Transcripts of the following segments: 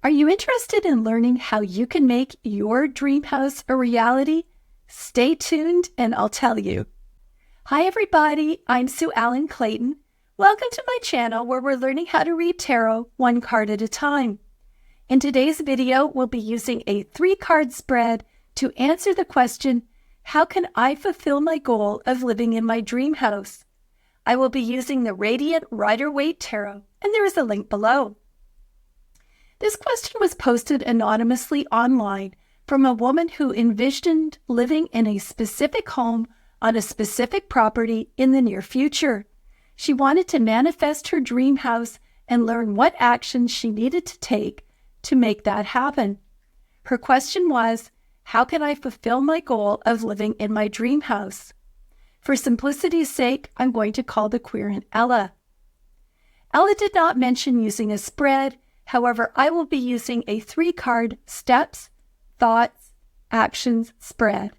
Are you interested in learning how you can make your dream house a reality? Stay tuned and I'll tell you. Hi everybody, I'm Sue Ellen Clayton. Welcome to my channel where we're learning how to read tarot one card at a time. In today's video, we'll be using a 3-card spread to answer the question, how can I fulfill my goal of living in my dream house? I will be using the Radiant Rider-Waite Tarot, and there is a link below. This question was posted anonymously online from a woman who envisioned living in a specific home on a specific property in the near future. She wanted to manifest her dream house and learn what actions she needed to take to make that happen. Her question was, how can I fulfill my goal of living in my dream house? For simplicity's sake, I'm going to call the querent Ella. Ella did not mention using a spread. However, I will be using a 3-card steps, thoughts, actions spread.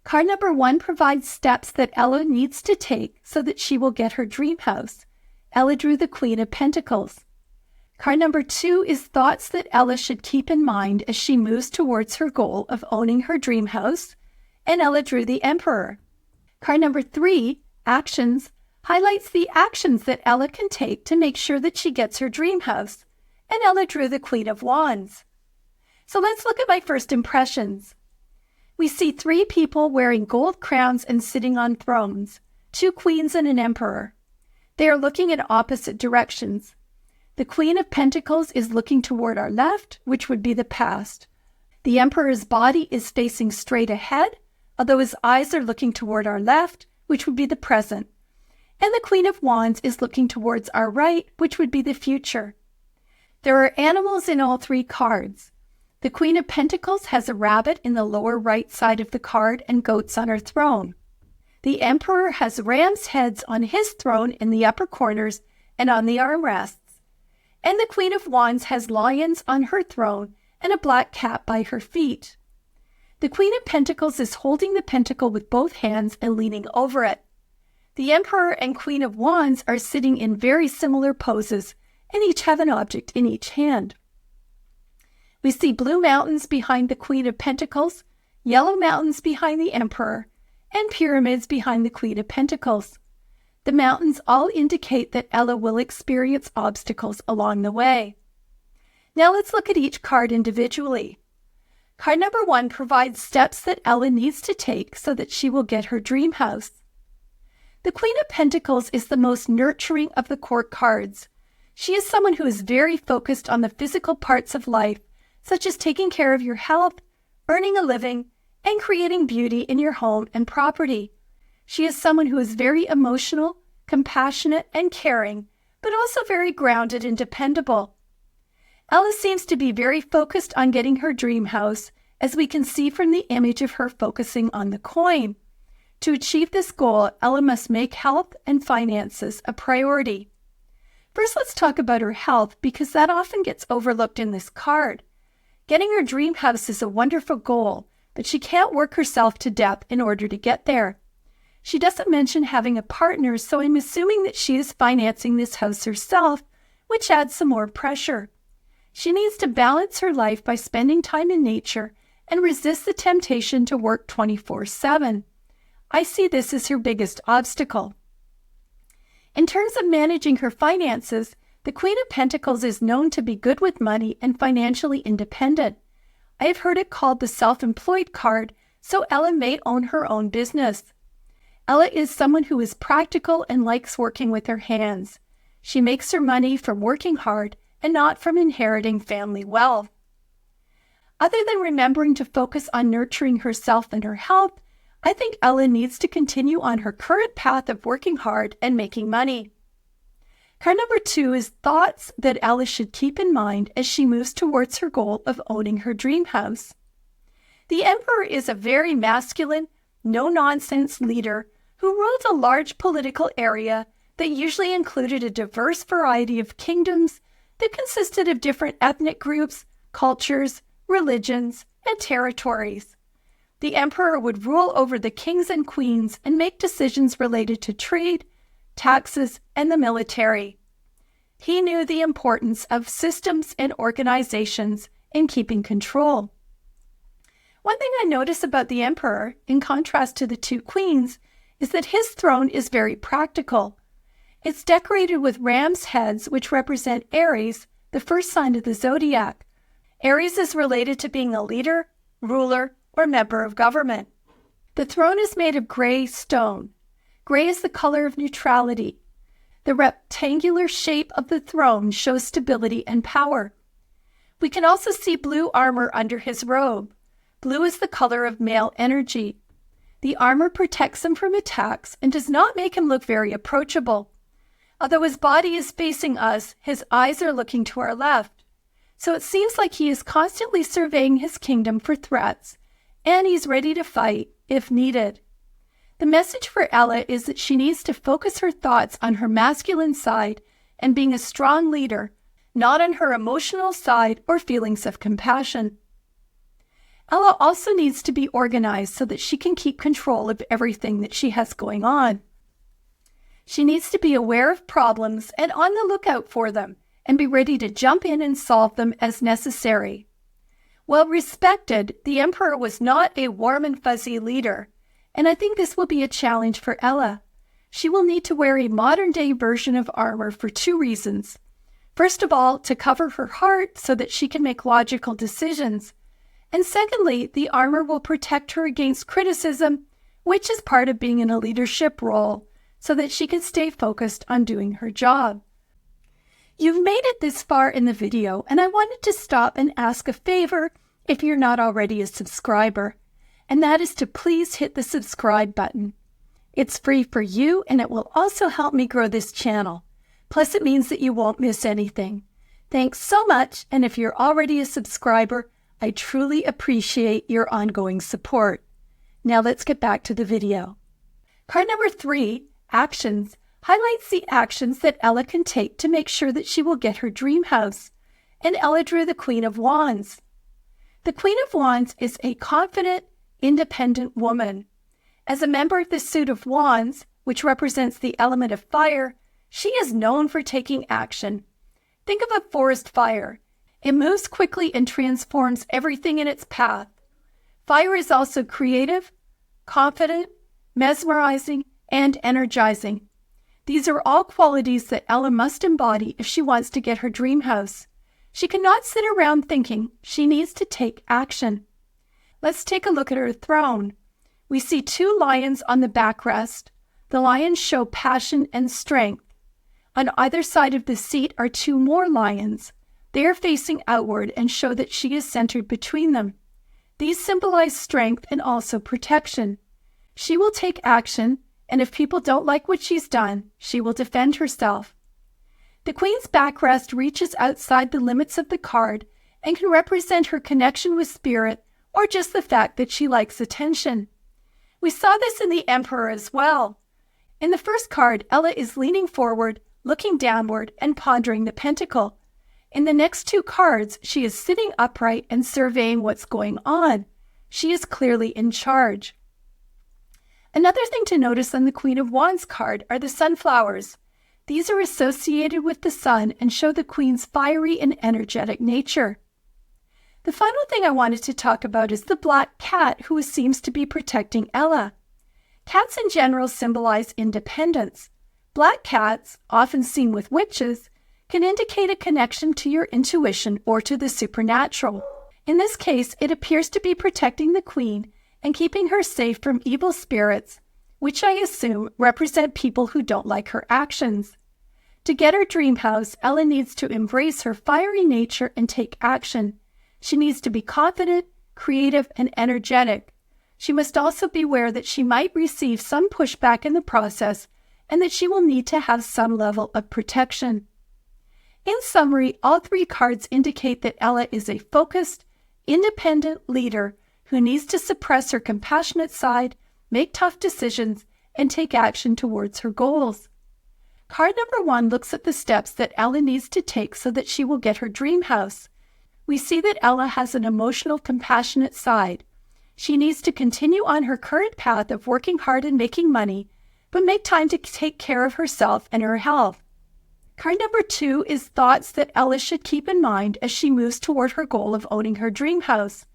Card number 1 provides steps that Ella needs to take so that she will get her dream house. Ella drew the Queen of Pentacles. Card number 2 is thoughts that Ella should keep in mind as she moves towards her goal of owning her dream house, and Ella drew the Emperor. Card number 3, actions, highlights the actions that Ella can take to make sure that she gets her dream house, and Ella drew the Queen of Wands. So let's look at my first impressions. We see 3 people wearing gold crowns and sitting on thrones, 2 queens and an emperor. They are looking in opposite directions. The Queen of Pentacles is looking toward our left, which would be the past. The Emperor's body is facing straight ahead, although his eyes are looking toward our left, which would be the present. And the Queen of Wands is looking towards our right, which would be the future. There are animals in all 3 cards. The Queen of Pentacles has a rabbit in the lower right side of the card and goats on her throne. The Emperor has ram's heads on his throne in the upper corners and on the armrests. And the Queen of Wands has lions on her throne and a black cat by her feet. The Queen of Pentacles is holding the pentacle with both hands and leaning over it. The Emperor and Queen of Wands are sitting in very similar poses and each have an object in each hand. We see blue mountains behind the Queen of Pentacles, yellow mountains behind the Emperor, and pyramids behind the Queen of Pentacles. The mountains all indicate that Ella will experience obstacles along the way. Now let's look at each card individually. Card number 1 provides steps that Ella needs to take so that she will get her dream house. The Queen of Pentacles is the most nurturing of the court cards. She is someone who is very focused on the physical parts of life, such as taking care of your health, earning a living, and creating beauty in your home and property. She is someone who is very emotional, compassionate, and caring, but also very grounded and dependable. Ella seems to be very focused on getting her dream house, as we can see from the image of her focusing on the coin. To achieve this goal, Ella must make health and finances a priority. First, let's talk about her health because that often gets overlooked in this card. Getting her dream house is a wonderful goal, but she can't work herself to death in order to get there. She doesn't mention having a partner, so I'm assuming that she is financing this house herself, which adds some more pressure. She needs to balance her life by spending time in nature and resist the temptation to work 24/7. I see this as her biggest obstacle. In terms of managing her finances, the Queen of Pentacles is known to be good with money and financially independent. I have heard it called the self-employed card, so Ella may own her own business. Ella is someone who is practical and likes working with her hands. She makes her money from working hard and not from inheriting family wealth. Other than remembering to focus on nurturing herself and her health, I think Ella needs to continue on her current path of working hard and making money. Card number 2 is thoughts that Ella should keep in mind as she moves towards her goal of owning her dream house. The Emperor is a very masculine, no-nonsense leader who ruled a large political area that usually included a diverse variety of kingdoms that consisted of different ethnic groups, cultures, religions, and territories. The Emperor would rule over the kings and queens and make decisions related to trade, taxes, and the military. He knew the importance of systems and organizations in keeping control. One thing I notice about the Emperor, in contrast to the two queens, is that his throne is very practical. It's decorated with ram's heads, which represent Aries, the first sign of the zodiac. Aries is related to being a leader, ruler, or member of government. The throne is made of gray stone. Gray is the color of neutrality. The rectangular shape of the throne shows stability and power. We can also see blue armor under his robe. Blue is the color of male energy. The armor protects him from attacks and does not make him look very approachable. Although his body is facing us, his eyes are looking to our left. So it seems like he is constantly surveying his kingdom for threats, and he's ready to fight if needed. The message for Ella is that she needs to focus her thoughts on her masculine side and being a strong leader, not on her emotional side or feelings of compassion. Ella also needs to be organized so that she can keep control of everything that she has going on. She needs to be aware of problems and on the lookout for them, and be ready to jump in and solve them as necessary. Well respected, the Emperor was not a warm and fuzzy leader, and I think this will be a challenge for Ella. She will need to wear a modern-day version of armor for two reasons. First of all, to cover her heart so that she can make logical decisions. And secondly, the armor will protect her against criticism, which is part of being in a leadership role, so that she can stay focused on doing her job. You've made it this far in the video, and I wanted to stop and ask a favor if you're not already a subscriber, and that is to please hit the subscribe button. It's free for you, and it will also help me grow this channel. Plus, it means that you won't miss anything. Thanks so much, and if you're already a subscriber, I truly appreciate your ongoing support. Now let's get back to the video. Card number 3, Actions, highlights the actions that Ella can take to make sure that she will get her dream house. And Ella drew the Queen of Wands. The Queen of Wands is a confident, independent woman. As a member of the suit of Wands, which represents the element of fire, she is known for taking action. Think of a forest fire. It moves quickly and transforms everything in its path. Fire is also creative, confident, mesmerizing, and energizing. These are all qualities that Ella must embody if she wants to get her dream house. She cannot sit around thinking. She needs to take action. Let's take a look at her throne. We see 2 lions on the backrest. The lions show passion and strength. On either side of the seat are 2 more lions. They are facing outward and show that she is centered between them. These symbolize strength and also protection. She will take action, and if people don't like what she's done, she will defend herself. The Queen's backrest reaches outside the limits of the card and can represent her connection with spirit or just the fact that she likes attention. We saw this in the Emperor as well. In the first card, Ella is leaning forward, looking downward, and pondering the pentacle. In the next 2 cards, she is sitting upright and surveying what's going on. She is clearly in charge. Another thing to notice on the Queen of Wands card are the sunflowers. These are associated with the sun and show the Queen's fiery and energetic nature. The final thing I wanted to talk about is the black cat who seems to be protecting Ella. Cats in general symbolize independence. Black cats, often seen with witches, can indicate a connection to your intuition or to the supernatural. In this case, it appears to be protecting the Queen and keeping her safe from evil spirits, which I assume represent people who don't like her actions. To get her dream house, Ella needs to embrace her fiery nature and take action. She needs to be confident, creative, and energetic. She must also be aware that she might receive some pushback in the process and that she will need to have some level of protection. In summary, all 3 cards indicate that Ella is a focused, independent leader who needs to suppress her compassionate side, make tough decisions, and take action towards her goals. Card number 1 looks at the steps that Ella needs to take so that she will get her dream house. We see that Ella has an emotional, compassionate side. She needs to continue on her current path of working hard and making money, but make time to take care of herself and her health. Card number 2 is thoughts that Ella should keep in mind as she moves toward her goal of owning her dream house.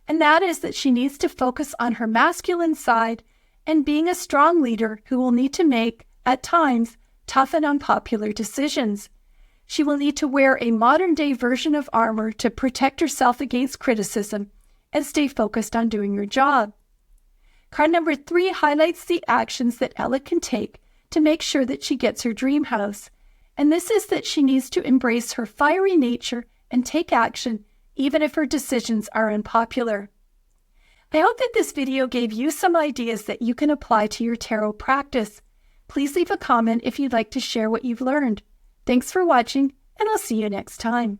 And that is that she needs to focus on her masculine side and being a strong leader who will need to make, at times, tough and unpopular decisions. She will need to wear a modern-day version of armor to protect herself against criticism and stay focused on doing her job. Card number 3 highlights the actions that Ella can take to make sure that she gets her dream house. And this is that she needs to embrace her fiery nature and take action, even if her decisions are unpopular. I hope that this video gave you some ideas that you can apply to your tarot practice. Please leave a comment if you'd like to share what you've learned. Thanks for watching, and I'll see you next time.